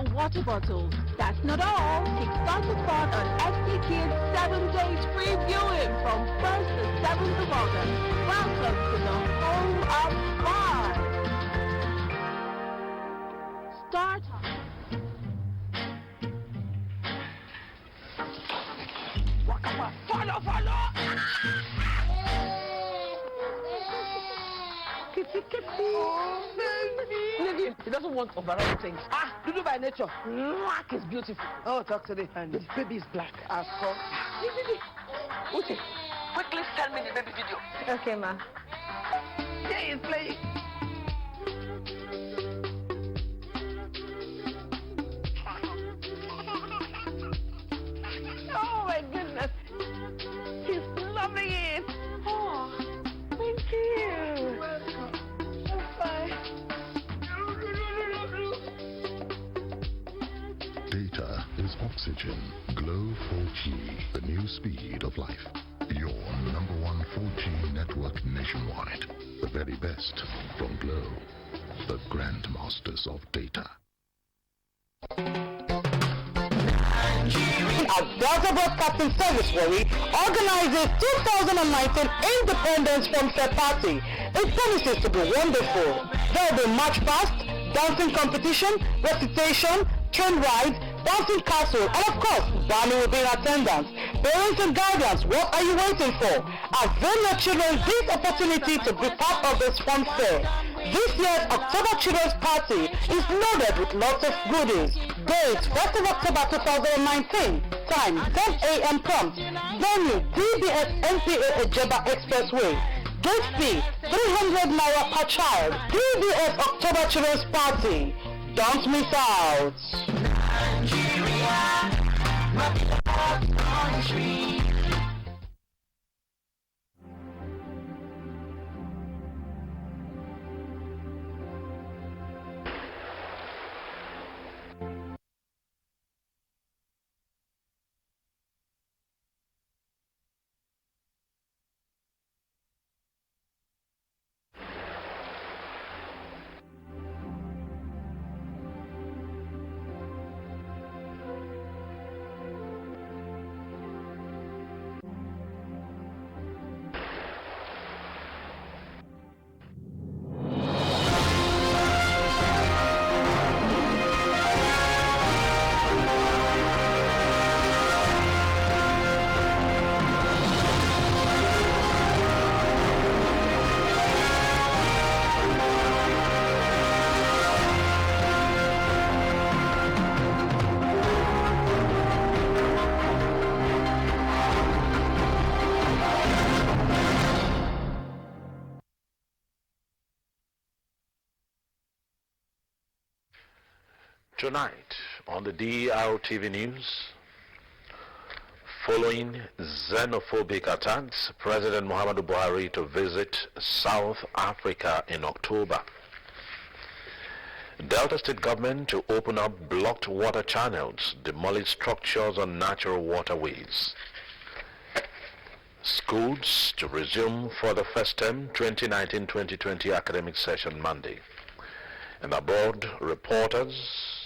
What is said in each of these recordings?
or water bottles. That's not all. Kickstart the fun on ST Kids 7 days free viewing from 1st to 7th of August. Welcome to the home of fun. Start. Follow! He doesn't want overall things. Dudu by nature. Black is beautiful. Oh, talk to the hand. The baby is black. Uche, quickly send me the baby video. Okay, ma. Yeah, he's playing. Oh my goodness. He's loving it. Oh, thank you. You're welcome. Bye. Data is oxygen. Glow 4G, the new speed of life. Your number one 4G network nationwide. The very best from Glow, the grandmasters of data. Our Delta Broadcasting Service Warri organizes 2019 Independence from Fair Party. It promises to be wonderful. There will be march past, dancing competition, recitation, train rides, dancing castle, and of course, Barney will be in attendance. Parents and guardians, what are you waiting for? Avail your children this opportunity to be part of this fun fair. This year's October Children's Party is loaded with lots of goodies. Date 1st of October 2019. Time 10 a.m. prompt. Venue DBS NPA Ejeba Expressway. Gate fee 300 naira per child. DBS October Children's Party. Don't miss out. Tonight on the Drtv news, following xenophobic attacks, President Muhammadu Buhari to visit South Africa in October. Delta State government to open up blocked water channels, demolish structures on natural waterways. Schools to resume for the first term 2019-2020 academic session Monday. And abroad, reporters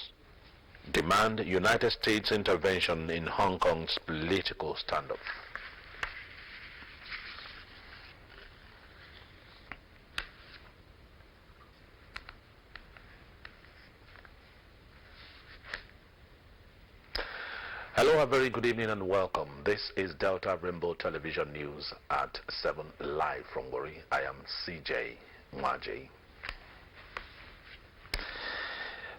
demand United States intervention in Hong Kong's political standoff. Hello, a very good evening and welcome. This is Delta Rainbow Television News at 7 live from Warri. I am CJ Mwaji.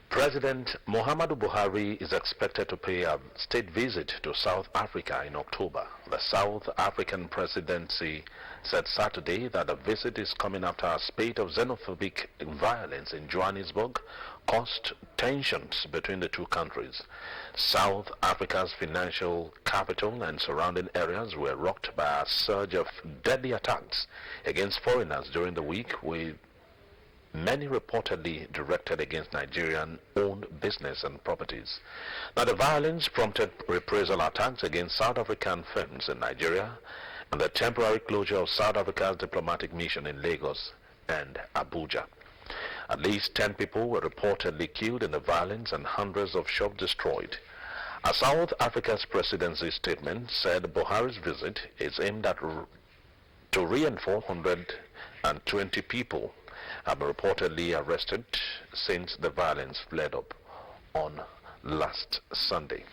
President Muhammadu Buhari is expected to pay a state visit to South Africa in October. The South African presidency said Saturday that the visit is coming after a spate of xenophobic violence in Johannesburg caused tensions between the two countries. South Africa's financial capital and surrounding areas were rocked by a surge of deadly attacks against foreigners during the week, with many reportedly directed against Nigerian-owned business and properties. Now, the violence prompted reprisal attacks against South African firms in Nigeria and the temporary closure of South Africa's diplomatic mission in Lagos and Abuja. At least 10 people were reportedly killed in the violence and hundreds of shops destroyed. A South Africa's presidency statement said Buhari's visit is aimed at to reinforce 120 people have been reportedly arrested since the violence flared up on last Sunday.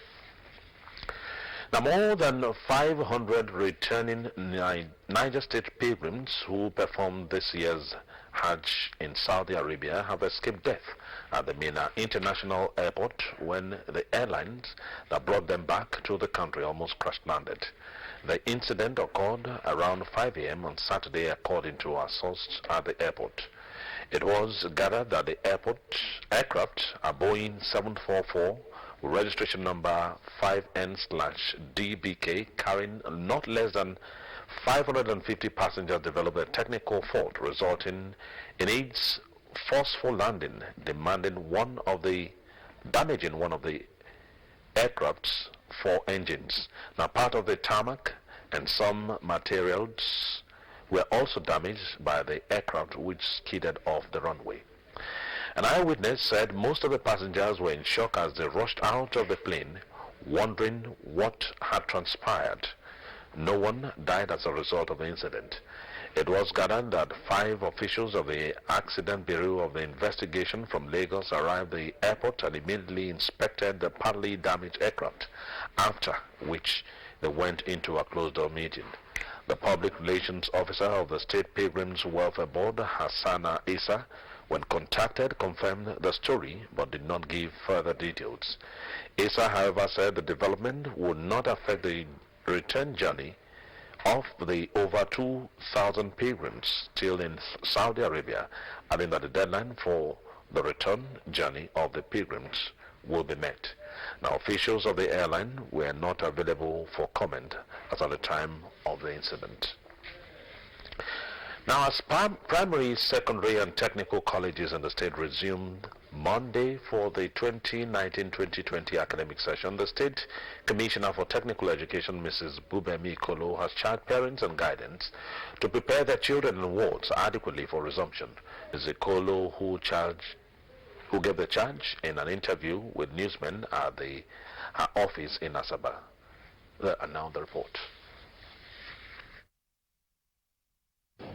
Now, more than 500 returning Niger State pilgrims who performed this year's Hajj in Saudi Arabia have escaped death at the Mina International Airport when the airlines that brought them back to the country almost crash-landed. The incident occurred around 5 a.m. on Saturday, according to our source at the airport. It was gathered that the aircraft, a Boeing 744, with registration number 5N/DBK, carrying not less than 550 passengers, developed a technical fault resulting in its forceful landing, damaging one of the aircraft's 4 engines. Now, part of the tarmac and some materials were also damaged by the aircraft, which skidded off the runway. An eyewitness said most of the passengers were in shock as they rushed out of the plane, wondering what had transpired. No one died as a result of the incident. It was gathered that 5 officials of the Accident Bureau of the Investigation from Lagos arrived at the airport and immediately inspected the partly damaged aircraft, after which they went into a closed-door meeting. The public relations officer of the State Pilgrims Welfare Board, Hassana Issa, when contacted, confirmed the story but did not give further details. Issa, however, said the development would not affect the return journey of the over 2,000 pilgrims still in Saudi Arabia, adding that the deadline for the return journey of the pilgrims will be met. Now, officials of the airline were not available for comment as at the time of the incident. Now, as primary, secondary and technical colleges in the state resumed Monday for the 2019-2020 academic session, the State Commissioner for Technical Education, Mrs. Bubemi Kolo, has charged parents and guidance to prepare their children in wards adequately for resumption. Mrs. Kolo, who gave the charge in an interview with newsmen at her office in Asaba. And now the report.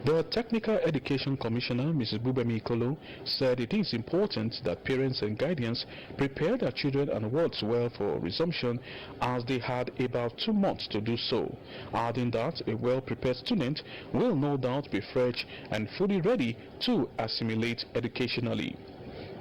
The Technical Education Commissioner, Mrs. Bubemi Kolo, said it is important that parents and guardians prepare their children and wards well for resumption, as they had about 2 months to do so, adding that a well-prepared student will no doubt be fresh and fully ready to assimilate educationally.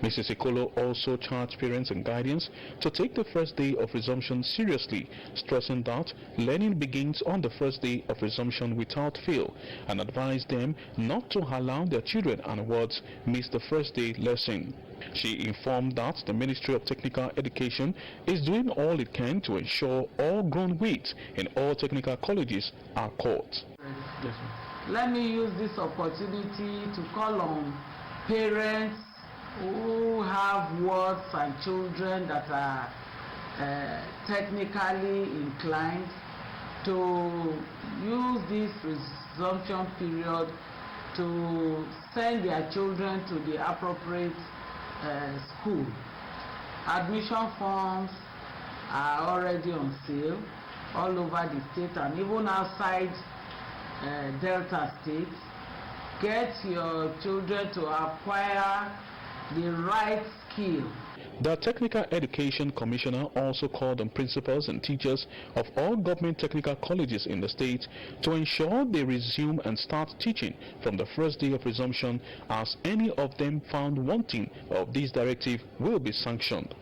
Mrs. Ekolo also charged parents and guardians to take the first day of resumption seriously, stressing that learning begins on the first day of resumption without fail, and advised them not to allow their children and wards miss the first day lesson. She informed that the Ministry of Technical Education is doing all it can to ensure all grown weights in all technical colleges are caught. Let me use this opportunity to call on parents who have wards and children that are technically inclined to use this resumption period to send their children to the appropriate school. Admission forms are already on sale all over the state and even outside Delta State. Get your children to acquire the right skill. The Technical Education Commissioner also called on principals and teachers of all government technical colleges in the state to ensure they resume and start teaching from the first day of resumption, as any of them found wanting of this directive will be sanctioned.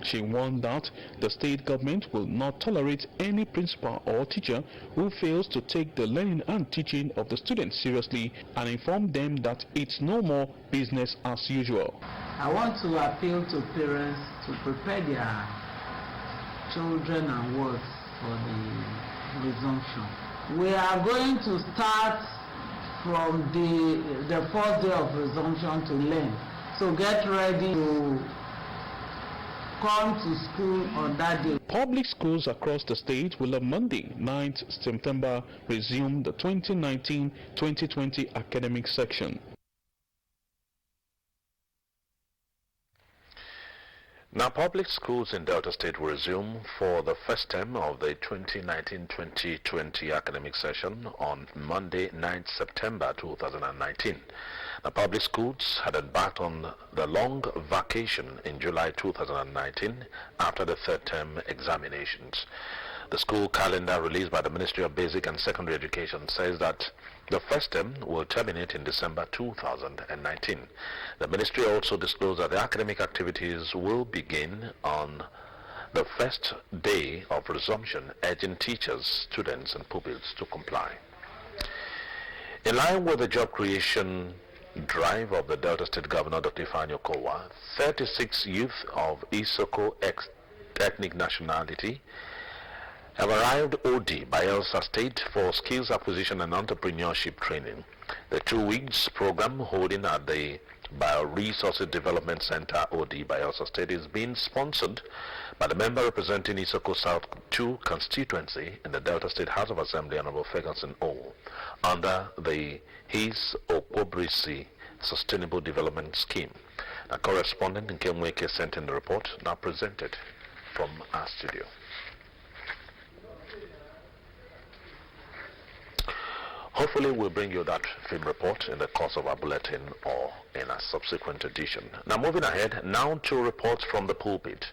She warned that the state government will not tolerate any principal or teacher who fails to take the learning and teaching of the students seriously, and informed them that it's no more business as usual. I want to appeal to parents to prepare their children and wards for the resumption. We are going to start from the first day of resumption to learn. So get ready to come to school on that day. Public schools across the state will on Monday, 9th September, resume the 2019-2020 academic section. Now, public schools in Delta State will resume for the first term of the 2019-2020 academic session on Monday, 9th September 2019. The public schools had embarked on the long vacation in July 2019 after the third term examinations. The school calendar released by the Ministry of Basic and Secondary Education says that the first term will terminate in December 2019. The ministry also disclosed that the academic activities will begin on the first day of resumption, urging teachers, students, and pupils to comply. In line with the job creation drive of the Delta State Governor, Dr. Ifeanyi Okowa, 36 youth of Isoko ethnic nationality have arrived OD Bayelsa State for skills acquisition and entrepreneurship training. The 2 weeks program holding at the Bioresources Development Center OD Bayelsa State is being sponsored by the member representing Isoko South 2 constituency in the Delta State House of Assembly, Honorable Ferguson O, under the His Okwobrisi Sustainable Development Scheme. A correspondent in Kemweke sent in the report, now presented from our studio. Hopefully we'll bring you that film report in the course of our bulletin or in a subsequent edition. Now moving ahead, now to reports from the pulpit.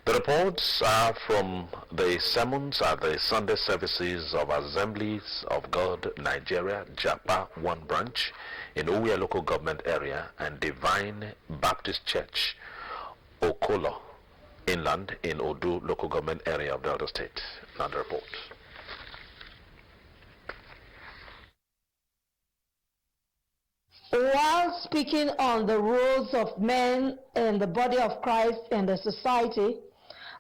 The reports are from the sermons at the Sunday services of Assemblies of God Nigeria, Japa 1 branch in Uwe local government area and Divine Baptist Church, Okolo, inland in Odu local government area of Delta State. Now the report. While speaking on the roles of men in the body of Christ and the society,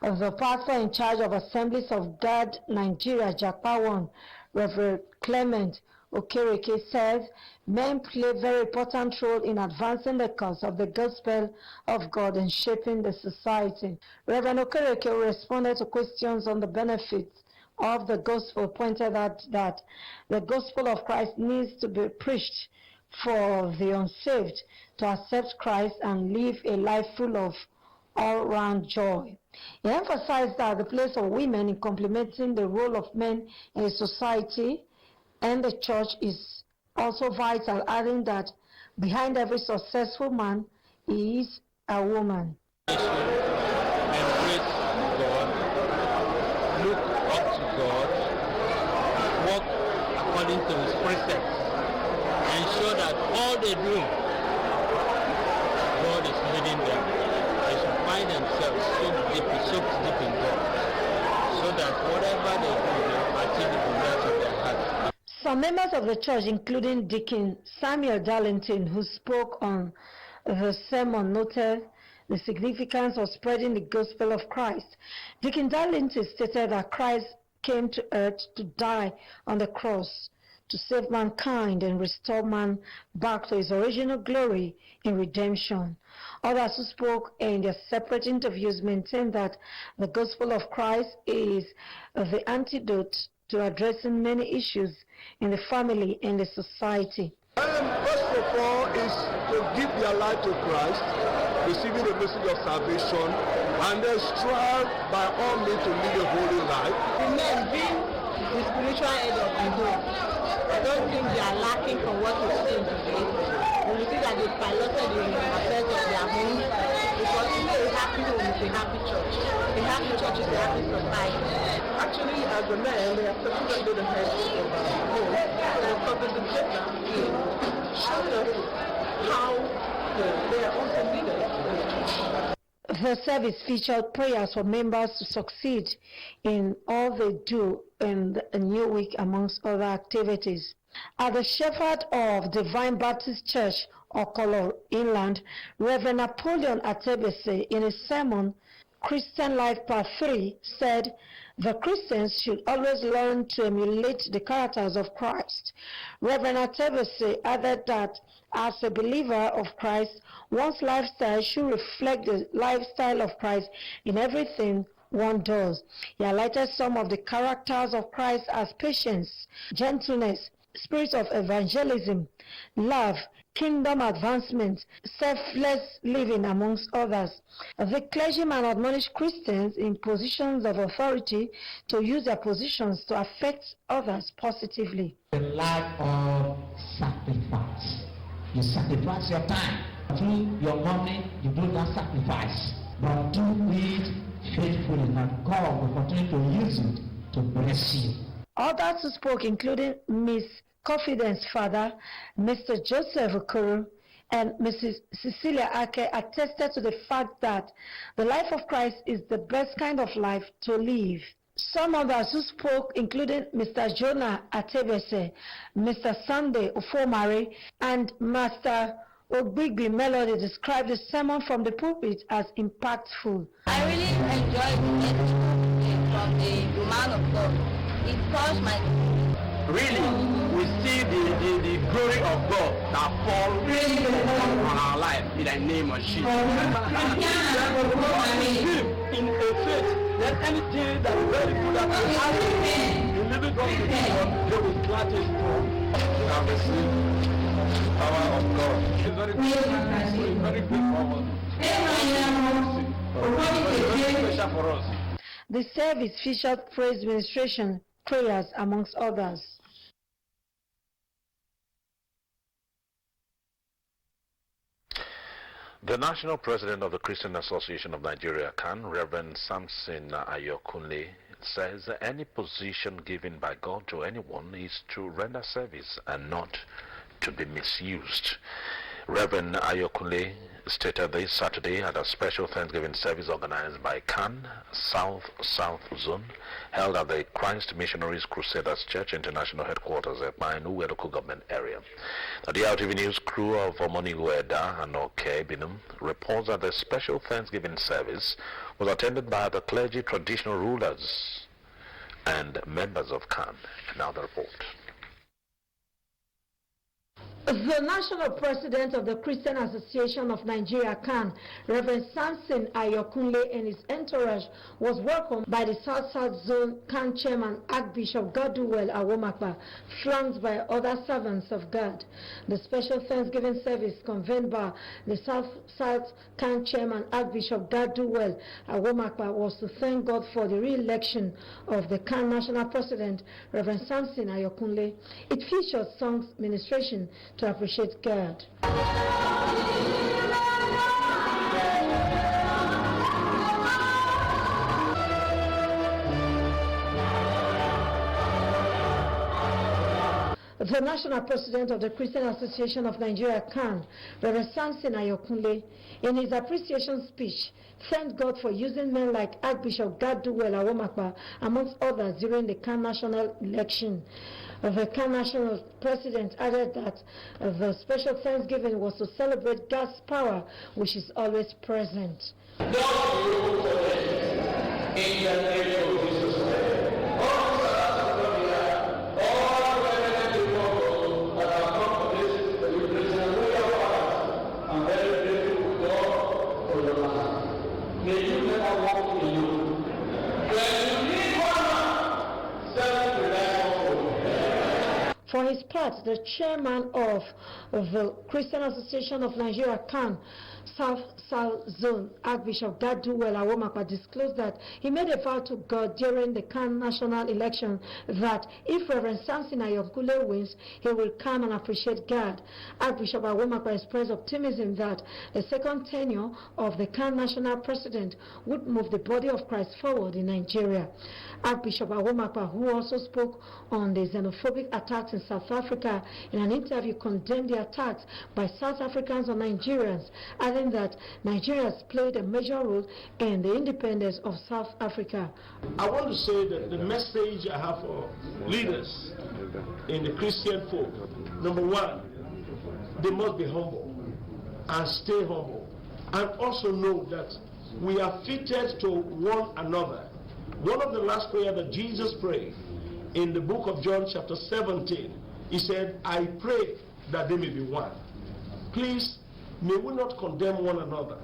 the pastor in charge of Assemblies of God Nigeria, Japa 1, Reverend Clement Okereke, says men play a very important role in advancing the cause of the gospel of God and shaping the society. Reverend Okereke responded to questions on the benefits of the gospel, pointed out that the gospel of Christ needs to be preached for the unsaved to accept Christ and live a life full of all-round joy. He emphasized that the place of women in complementing the role of men in society and the church is also vital, adding that behind every successful man is a woman. Embrace God, look up to God, walk according to His precepts, ensure that all they do, God is leading them. They should find themselves soaked deep in God, so that whatever they do, they achieve the desires of their heart. Some members of the church, including Deacon Samuel Darlington, who spoke on the sermon, noted the significance of spreading the gospel of Christ. Deacon Darlington stated that Christ came to earth to die on the cross to save mankind and restore man back to his original glory in redemption. Others who spoke in their separate interviews maintained that the gospel of Christ is the antidote to addressing many issues in the family and the society. First of all is to give their life to Christ, receiving the message of salvation, and then strive by all means to live a holy life. The men being the spiritual head of the home, I don't think they are lacking from what we've seen today. We see that they piloted the affairs of their homes, because a happy home is a happy church. A happy church is a happy society. Actually, as a man, they are supposed to the head of the home. The purpose of gender is showing us how they are also leaders. The service featured prayers for members to succeed in all they do in the new week, amongst other activities. At the shepherd of Divine Baptist Church, Okolo Inland, Reverend Napoleon Atebese, in his sermon, Christian Life Part 3, said, the Christians should always learn to emulate the characters of Christ. Reverend Atebese added that as a believer of Christ, one's lifestyle should reflect the lifestyle of Christ in everything one does. He highlighted some of the characters of Christ as patience, gentleness, spirit of evangelism, love, kingdom advancement, selfless living, amongst others. The clergyman admonished Christians in positions of authority to use their positions to affect others positively. The life of sacrifice. You sacrifice your time. Through your money, you do that sacrifice. But do it faithfully, and God will continue to use it to bless you. Others who spoke, including Miss Confidence's father, Mr. Joseph Okoro, and Mrs. Cecilia Ake, attested to the fact that the life of Christ is the best kind of life to live. Some others who spoke, including Mr. Jonah Atebese, Mr. Sunday Ofomare, and Master Ogbigbi Melody, described the sermon from the pulpit as impactful. I really enjoyed the message from the man of God. It touched my... Really, we see the glory of God that falls on our life in the name of Jesus. In a faith, that anything that is very good that is happening, you live it up to God, they will gladly strong. You have received the power of God. It's very good. It's very good for us. It's very special for us. The service featured praise ministration, prayers, amongst others. The National President of the Christian Association of Nigeria, CAN, Reverend Samson Ayokunle, says any position given by God to anyone is to render service and not to be misused. Reverend Ayokunle stated this Saturday at a special Thanksgiving service organized by CAN South Zone, held at the Christ Missionaries Crusaders Church International Headquarters at Mainu local government area. The Drtv News crew of Omoniweda and Oke Binum reports that the special Thanksgiving service was attended by the clergy, traditional rulers, and members of CAN. Now the report. The national president of the Christian Association of Nigeria, CAN, Reverend Samson Ayokunle, and his entourage was welcomed by the South Zone CAN chairman, Archbishop Godwell Awomakpa, flanked by other servants of God. The special Thanksgiving service convened by the South CAN chairman, Archbishop Godwell Awomakpa, was to thank God for the re-election of the CAN national president, Reverend Samson Ayokunle. It featured songs, ministration, to appreciate God. The national president of the Christian Association of Nigeria, CAN, Reverend Samson Ayokunle, in his appreciation speech, thanked God for using men like Archbishop Godwell Awomakpa, amongst others, during the CAN national election. The CAN national president added that the special Thanksgiving was to celebrate God's power, which is always present. In the name of Jesus Christ. May you never walk in you. When you need one, for his part, the chairman of the Christian Association of Nigeria, CAN, South Zone, Archbishop Godwell Awomakpa, disclosed that he made a vow to God during the CAN national election that if Reverend Samson Ayokunle wins, he will come and appreciate God. Archbishop Awomakpa expressed optimism that the second tenure of the CAN national president would move the body of Christ forward in Nigeria. Archbishop Awomakpa, who also spoke on the xenophobic attacks in South Africa, in an interview condemned the attacks by South Africans on Nigerians, adding that Nigeria has played a major role in the independence of South Africa. I want to say that the message I have for leaders in the Christian folk, number one, they must be humble and stay humble, and also know that we are fitted to one another. One of the last prayers that Jesus prayed in the book of John chapter 17, he said, I pray that they may be one. Please, may we not condemn one another.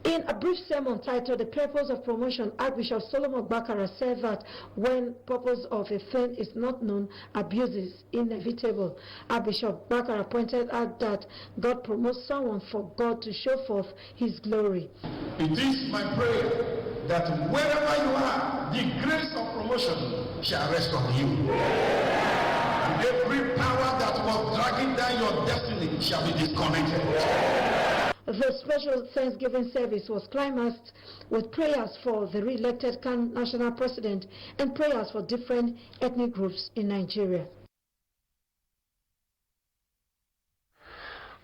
In a brief sermon titled The Purpose of Promotion, Archbishop Solomon Bakara said that when purpose of a thing is not known, abuse is inevitable. Archbishop Bakara pointed out that God promotes someone for God to show forth his glory. It is my prayer that wherever you are, the grace of promotion shall rest on you. And every power that was dragging down your destiny shall be disconnected. The special Thanksgiving service was climaxed with prayers for the re-elected national president and prayers for different ethnic groups in Nigeria.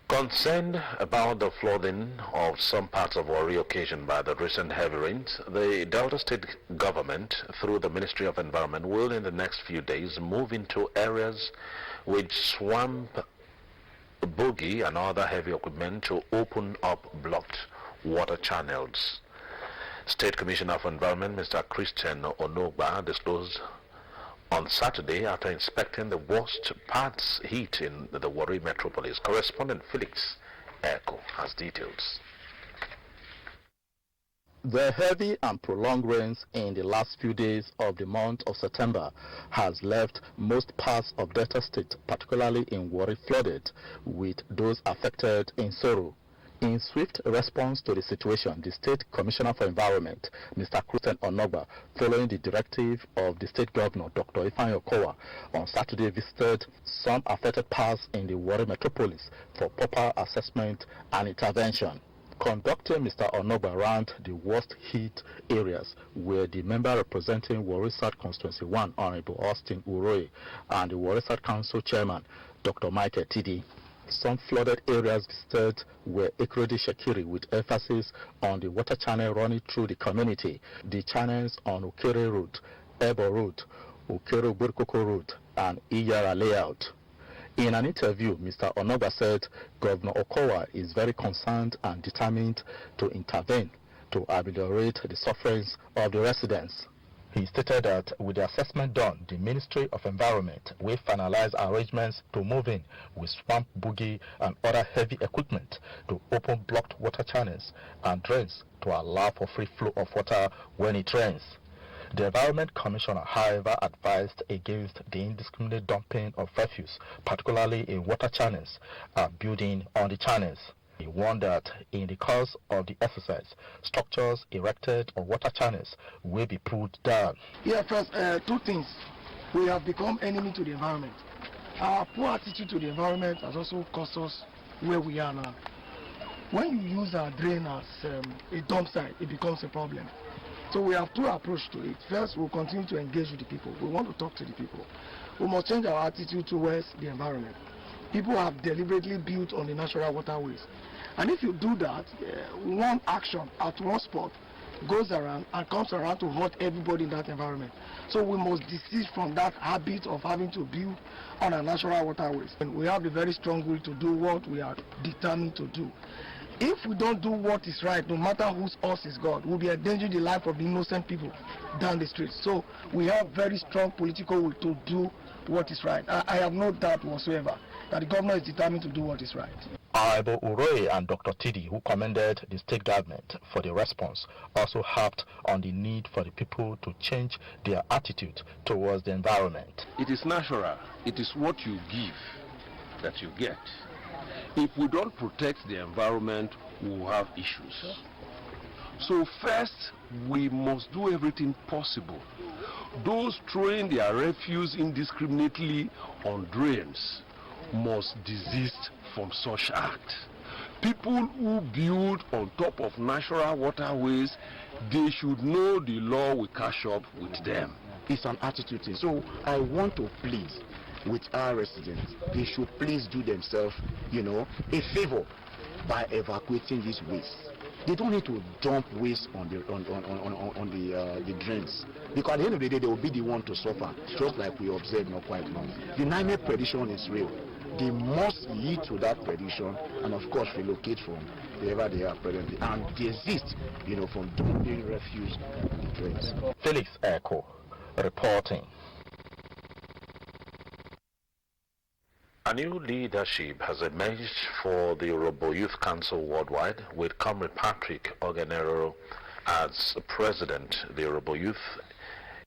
Concerned about the flooding of some parts of Warri occasioned by the recent heavy rains, the Delta State government, through the Ministry of Environment, will in the next few days move into areas with swamp, bogey and other heavy equipment to open up blocked water channels. State Commissioner for Environment, Mr. Christian Onogba, disclosed on Saturday after inspecting the worst parts hit in the Warri metropolis. Correspondent Felix Eko has details. The heavy and prolonged rains in the last few days of the month of September has left most parts of Delta State, particularly in Warri, flooded, with those affected in sorrow. In swift response to the situation, the State Commissioner for Environment, Mr. Christian Onogba, following the directive of the State Governor, Dr. Ifeanyi Okowa, on Saturday visited some affected parts in the Warri metropolis for proper assessment and intervention. Conducting Mr. Onogba around the worst hit areas where the member representing Warri South Constituency 1, Honorable Austin Uroy, and the Warri South Council Chairman, Dr. Michael Tidi. Some flooded areas visited were Ekrodi Shekiri, with emphasis on the water channel running through the community, the channels on Okere Road, Ebo Road, Okere Burkoko Road, and Iyara Layout. In an interview, Mr. Onogba said Governor Okowa is very concerned and determined to intervene to ameliorate the sufferings of the residents. He stated that with the assessment done, the Ministry of Environment will finalize arrangements to move in with swamp boogie and other heavy equipment to open blocked water channels and drains to allow for free flow of water when it rains. The Environment Commissioner, however, advised against the indiscriminate dumping of refuse, particularly in water channels and building on the channels. He warned that in the course of the exercise, structures erected on water channels will be pulled down. Yeah, first, two things. We have become enemy to the environment. Our poor attitude to the environment has also cost us where we are now. When you use our drain as a dump site, it becomes a problem. So we have two approaches to it. First, we'll continue to engage with the people. We want to talk to the people. We must change our attitude towards the environment. People have deliberately built on the natural waterways. And if you do that, one action at one spot goes around and comes around to hurt everybody in that environment. So we must desist from that habit of having to build on our natural waterways. And we have the very strong will to do what we are determined to do. If we don't do what is right, no matter whose us is God, we'll be endangering the life of the innocent people down the streets. So we have very strong political will to do what is right. I have no doubt whatsoever that the governor is determined to do what is right. Honorable Uroy and Dr. Tidi, who commended the state government for the response, also harped on the need for the people to change their attitude towards the environment. It is natural. It is what you give that you get. If we don't protect the environment, we will have issues. So first, we must do everything possible. Those throwing their refuse indiscriminately on drains must desist from such acts. People who build on top of natural waterways, they should know the law will catch up with them. It's an attitude thing. So I want to plead with our residents. They should please do themselves, a favor by evacuating these waste. They don't need to dump waste on the drains, because at the end of the day they will be the one to suffer, just like we observed not quite long. The nightmare prediction is real. They must lead to that prediction and of course relocate from wherever they are presently and desist, from dumping refuse on the drains. Felix Eko reporting. A new leadership has emerged for the Robo Youth Council worldwide, with Comrade Patrick Ogenero as president. The Robo Youth,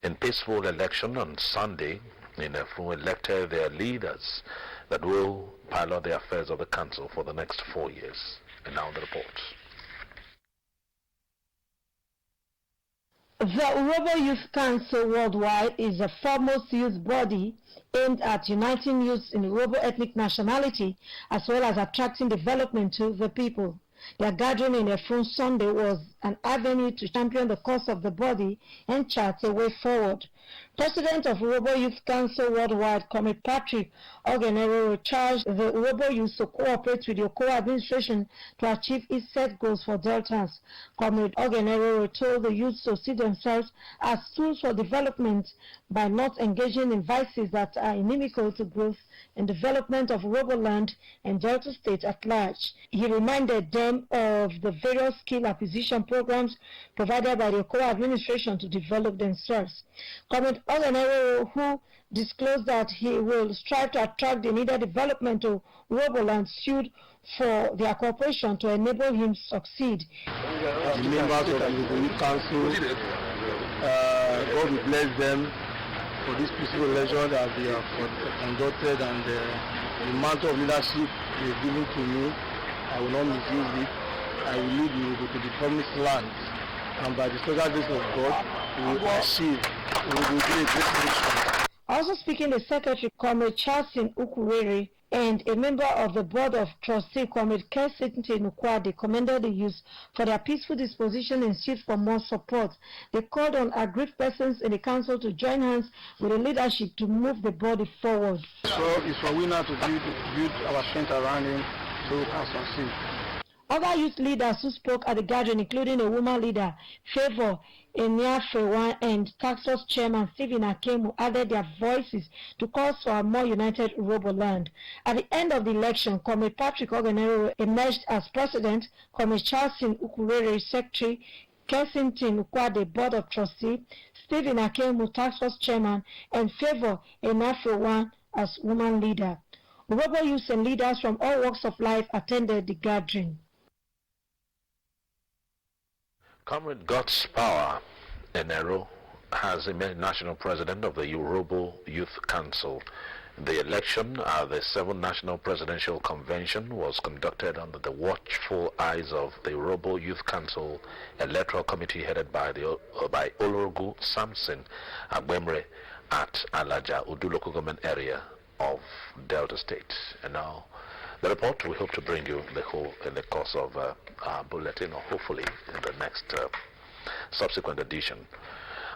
in peaceful election on Sunday, elected their leaders that will pilot the affairs of the council for the next 4 years. And now the report. The Robo Youth Council Worldwide is the foremost youth body aimed at uniting youths in Robo ethnic nationality as well as attracting development to the people. Their gathering in Efron Sunday was an avenue to champion the cause of the body and chart a way forward. President of Robo Youth Council Worldwide, Comrade Patrick Ogenero, charged the Robo Youth to cooperate with the core administration to achieve its set goals for Deltas. Comrade Ogenero told the youth to see themselves as tools for development by not engaging in vices that are inimical to growth and development of Robo land and Delta State at large. He reminded them of the various skill acquisition programs provided by the core administration to develop themselves. Comrade Ogenero, who disclosed that he will strive to attract the needed development to Roboland, sued for their cooperation to enable him succeed. The members of the Youth Council, God will bless them for this peaceful election that they have conducted, and the mantle of leadership they have given to me, I will not misuse it. I will lead you to the promised land, and by the special grace of God, we will achieve. We will do a great mission. Also speaking, the Secretary, Comrade Charleston Ukurere, and a member of the Board of Trustees, Comrade Kesinti Nukwade, commended the youth for their peaceful disposition and sued for more support. They called on aggrieved persons in the council to join hands with the leadership to move the body forward. So it's for we now to build our strength around him so we can succeed. Other youth leaders who spoke at the gathering, including a woman leader, Favor Eniafewa, and Task Force Chairman Stephen Akemu, added their voices to call for a more united Roboland. At the end of the election, Comrade Patrick Ogenero emerged as president, Comrade Charleston Ukurere, secretary, Kesinti Nukwade, Board of Trustees, Stephen Akemu, Task Force Chairman, and Favor Eniafewa as woman leader. Robo youths and leaders from all walks of life attended the gathering. Comrade God's Power Enero has emerged national president of the Robo Youth Council. The election at the 7th National Presidential Convention was conducted under the watchful eyes of the Robo Youth Council Electoral Committee headed by Ologu Samson Agbemre at Alaja Udu local government area of Delta State. And now the report we hope to bring you in the course of our bulletin, or hopefully in the next subsequent edition.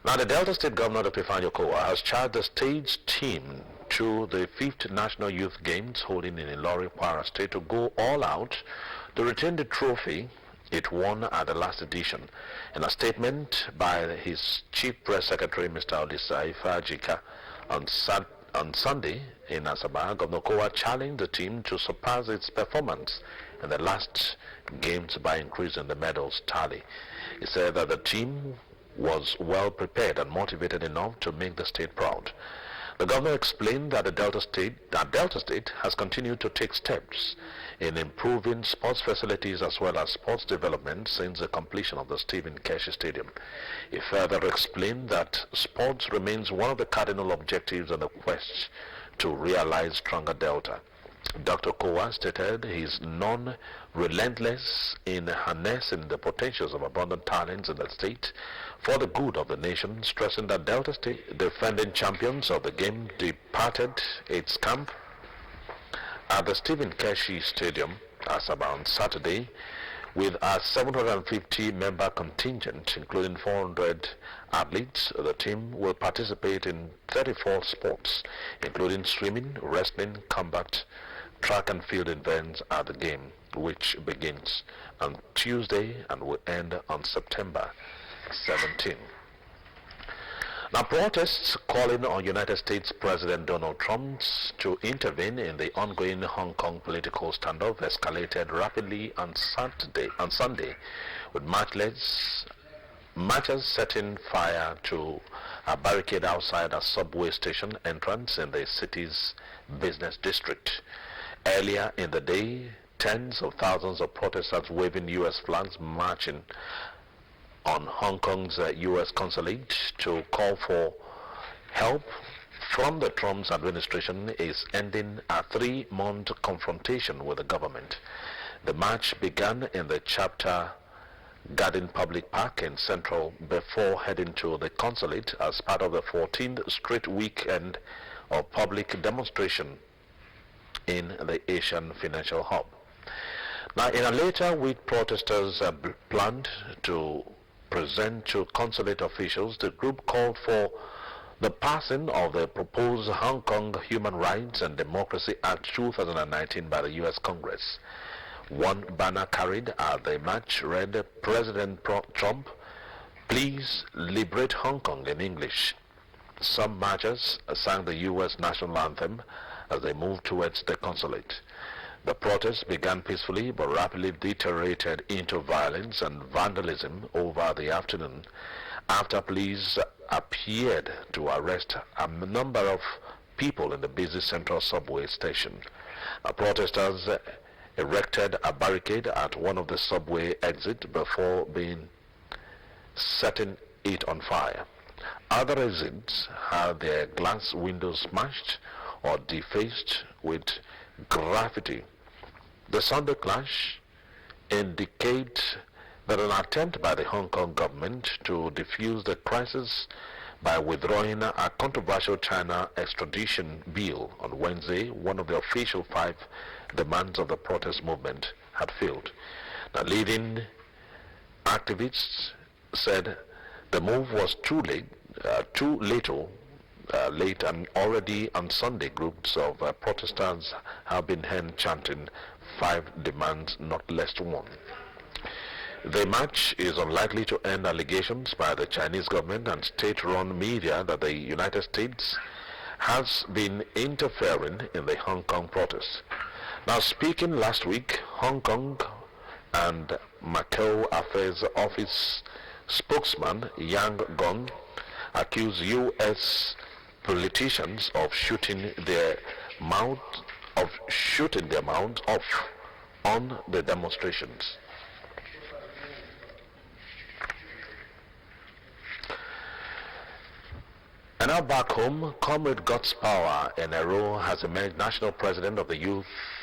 Now, the Delta State Governor, Dr. Kowa, has charged the state's team to the 5th National Youth Games holding in Ilori, Kwara State to go all out to retain the trophy it won at the last edition. In a statement by his Chief Press Secretary, Mr. Olisa Ifajika, on Sunday in Asaba, Governor Kowa challenged the team to surpass its performance in the last games by increasing the medals tally. He said that the team was well prepared and motivated enough to make the state proud. The governor explained that Delta State has continued to take steps in improving sports facilities as well as sports development since the completion of the Stephen Keshi Stadium. He further explained that sports remains one of the cardinal objectives in the quest to realize stronger Delta. Dr. Kowa stated he is non-relentless in harnessing the potentials of abundant talents in the state for the good of the nation, stressing that Delta State, defending champions of the game, departed its camp at the Stephen Keshi Stadium Asaba on Saturday with a 750-member contingent, including 400 athletes. The team will participate in 34 sports, including swimming, wrestling, combat, track and field events at the game, which begins on Tuesday and will end on September 17. Now, protests calling on United States President Donald Trump to intervene in the ongoing Hong Kong political standoff escalated rapidly on Sunday, with marchlets Marchers setting fire to a barricade outside a subway station entrance in the city's business district. Earlier in the day, tens of thousands of protesters waving U.S. flags marching on Hong Kong's U.S. consulate to call for help from the Trump's administration is ending a 3-month confrontation with the government. The march began in the Chapter Garden Public Park in Central before heading to the consulate as part of the 14th straight weekend of public demonstration in the Asian financial hub. Now, in a later week, protesters planned to present to consulate officials. The group called for the passing of the proposed Hong Kong Human Rights and Democracy Act 2019 by the U.S. Congress. One banner carried at the march read, "President Trump, please liberate Hong Kong," in English. Some marchers sang the U.S. national anthem as they moved towards the consulate. The protest began peacefully but rapidly deteriorated into violence and vandalism over the afternoon after police appeared to arrest a number of people in the busy central subway station. Protesters erected a barricade at one of the subway exits before setting it on fire. Other exits had their glass windows smashed or defaced with graffiti. The Sunday clash indicates that an attempt by the Hong Kong government to defuse the crisis by withdrawing a controversial China extradition bill on Wednesday, one of the official 5 demands of the protest movement, had failed. Now, leading activists said the move was too late, and already on Sunday groups of protesters have been heard chanting 5 demands, not less than 1. The march is unlikely to end allegations by the Chinese government and state-run media that the United States has been interfering in the Hong Kong protests. Now, speaking last week, Hong Kong and Macau Affairs Office spokesman Yang Gong accused U.S. politicians of shooting their mouths off on the demonstrations. And now back home, Comrade God's Power Enero has emerged national president of the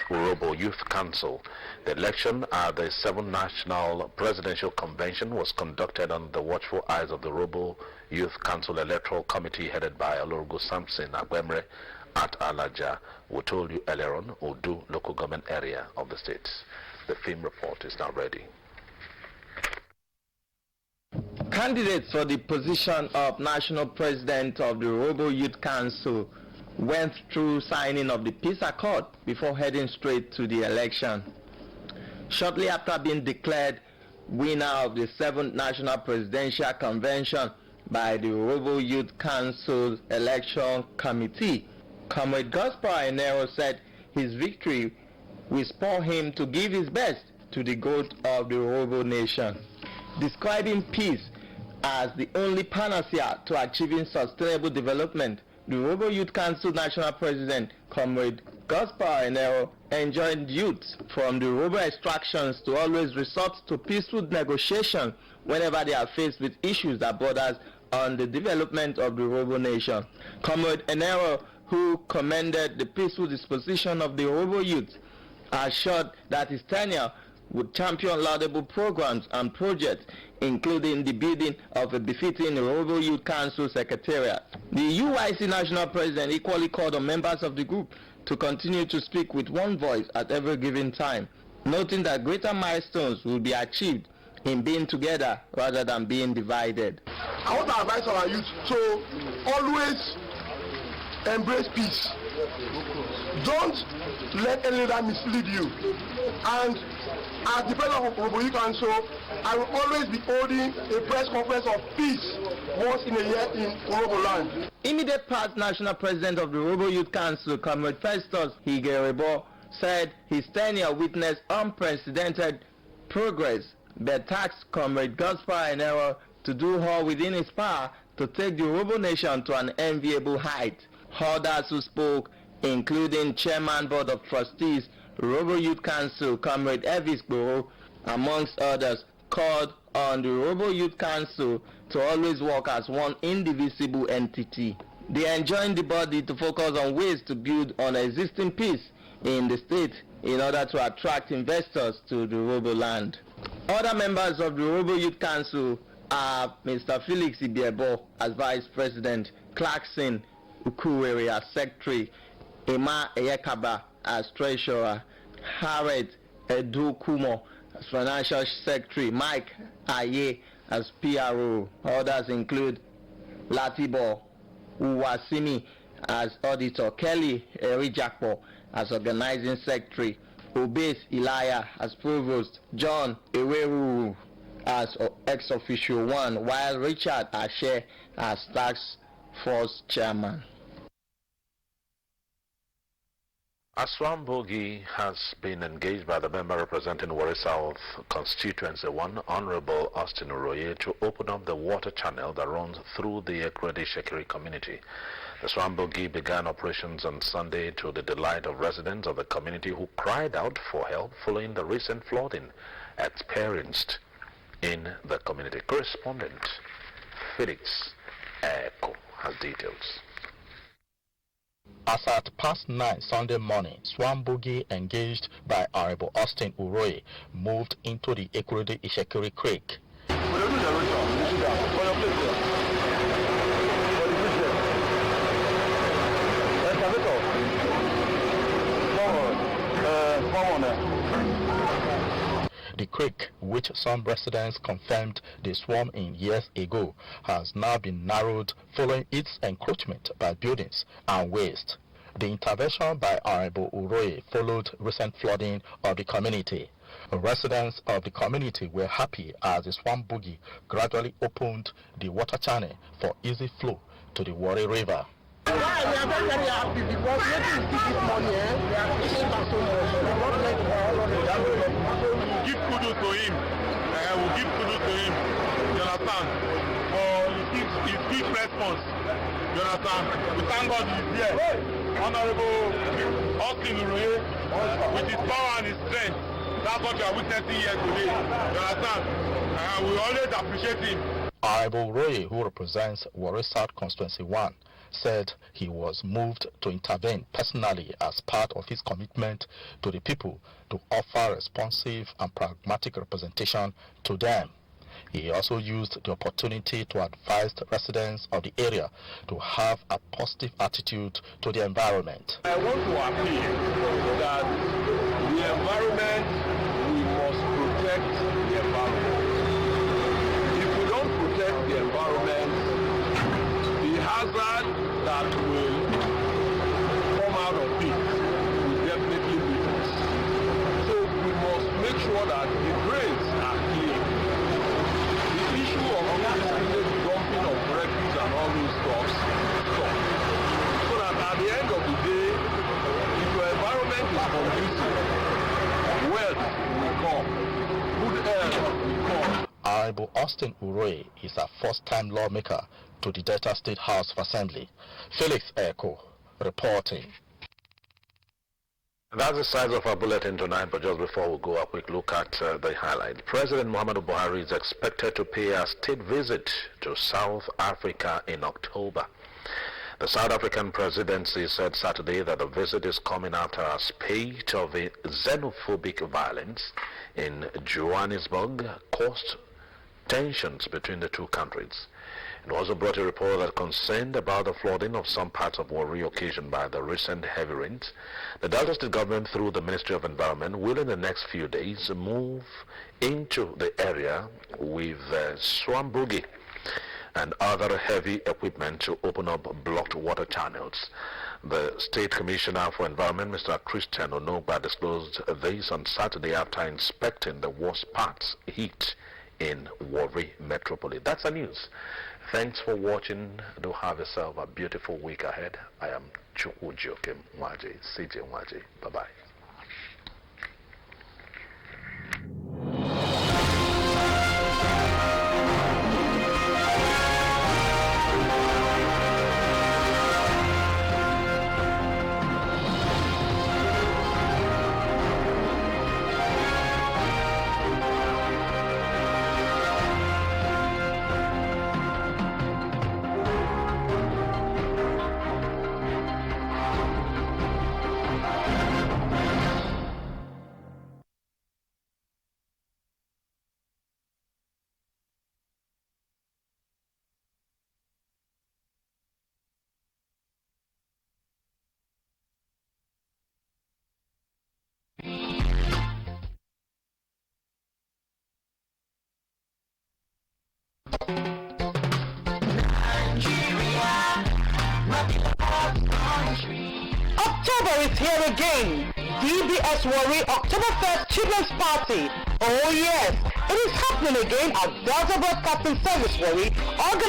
Urobo Youth Council. The election at the 7th National Presidential Convention was conducted under the watchful eyes of the Urobo Youth Council Electoral Committee headed by Olorgo Samson Agwemre at Alaja, Wotolu Eleron, Odu local government area of the state. The film report is now ready. Candidates for the position of National President of the Urobo Youth Council went through signing of the peace accord before heading straight to the election. Shortly after being declared winner of the 7th National Presidential Convention by the Urobo Youth Council Election Committee, Comrade Gospel Enero said his victory will spur him to give his best to the good of the Urobo nation. Describing peace as the only panacea to achieving sustainable development, the Urobo Youth Council National President, Comrade Gospel Enero, enjoined youths from the Urobo extractions to always resort to peaceful negotiation whenever they are faced with issues that borders on the development of the Urobo nation. Comrade Enero, who commended the peaceful disposition of the Urobo youth, assured that his tenure would champion laudable programs and projects, including the building of a befitting Urobo Youth Council Secretariat. The UYC National President equally called on members of the group to continue to speak with one voice at every given time, noting that greater milestones will be achieved in being together rather than being divided. I want to advise our youth to always embrace peace. Don't let any leader mislead you. And as the president of Urobo Youth Council, I will always be holding a press conference of peace once in a year in Urobo land. Immediate past national president of the Urobo Youth Council, Comrade Festus Higerebo, said his tenure witnessed unprecedented progress, but tasked Comrade Gospel Enero to to do all within his power to take the Urhobo nation to an enviable height. Others who spoke, including Chairman Board of Trustees, Urhobo Youth Council, Comrade Elvis Gboro, amongst others, called on the Urhobo Youth Council to always work as one indivisible entity. They enjoined the body to focus on ways to build on existing peace in the state in order to attract investors to the Urhobo land. Other members of the Urhobo Youth Council are Mr. Felix Ibiebo as Vice President, Clarkson Ukuwere as Secretary, Emma Eyekaba as Treasurer, Harriet Edukumo as Financial Secretary, Mike Aye as PRO. Others include Latibo Uwasimi as Auditor, Kelly Erijakpo as Organizing Secretary, Obes Ilaya as Provost, John Eweruru as Ex-Official 1, while Richard Ashe as Task Force Chairman. Aswambogi has been engaged by the member representing Warri South Constituency 1, Honorable Austin Uroye, to open up the water channel that runs through the Ekredi Shekiri community. The Aswambogi began operations on Sunday to the delight of residents of the community who cried out for help following the recent flooding experienced in the community. Correspondent Felix Eko has details. As at past 9 Sunday morning, Swambogi, engaged by Honorable Austin Uroye, moved into the Ekredi Ishekiri Creek. The creek, which some residents confirmed they swam in years ago, has now been narrowed following its encroachment by buildings and waste. The intervention by Honorable Uroye followed recent flooding of the community. Residents of the community were happy as the Swambogi gradually opened the water channel for easy flow to the Warri River. We are very happy because we didn't see this money. We are appreciating so much. We don't let all give kudos to him. We'll give kudos to him. You understand? For his quick response. You understand? We thank God he's here. Honorable Austin Uroye, with his power and his strength. That's what you are witnessing here today. You understand? We always appreciate him. Honorable Uroye, who represents Warri South Constituency 1, said he was moved to intervene personally as part of his commitment to the people to offer responsive and pragmatic representation to them. He also used the opportunity to advise the residents of the area to have a positive attitude to the environment. I want to appeal that the environment, we must protect the environment. If we don't protect the environment, the hazard that will come out of it will definitely be us. So we must make sure that the drains are clean. The issue of indiscriminate dumping of refuse and all those stuff stop. So that at the end of the day, if your environment is conducive, wealth will come, good air will come. Honorable Austin Uroye is a first-time lawmaker to the Delta State House of Assembly. Felix Eko reporting. That's the size of our bulletin tonight, but just before we go, a quick look at the highlight. President Muhammadu Buhari is expected to pay a state visit to South Africa in October. The South African presidency said Saturday that the visit is coming after a spate of xenophobic violence in Johannesburg caused tensions between the two countries. It also brought a report that concerned about the flooding of some parts of Warri occasioned by the recent heavy rains. The Delta State government, through the Ministry of Environment, will in the next few days move into the area with Swambogi and other heavy equipment to open up blocked water channels. The State Commissioner for Environment, Mr. Christian Onogba, disclosed this on Saturday after inspecting the worst parts hit in Warri Metropolis. That's the news. Thanks for watching. Do have yourself a beautiful week ahead. I am Chukwujoke Mwaji, CJ Mwaji. Bye-bye. October is here again. DBS Warri October 1st Children's Party. Oh yes, it is happening again at Delta Broadcasting Service Warri, organized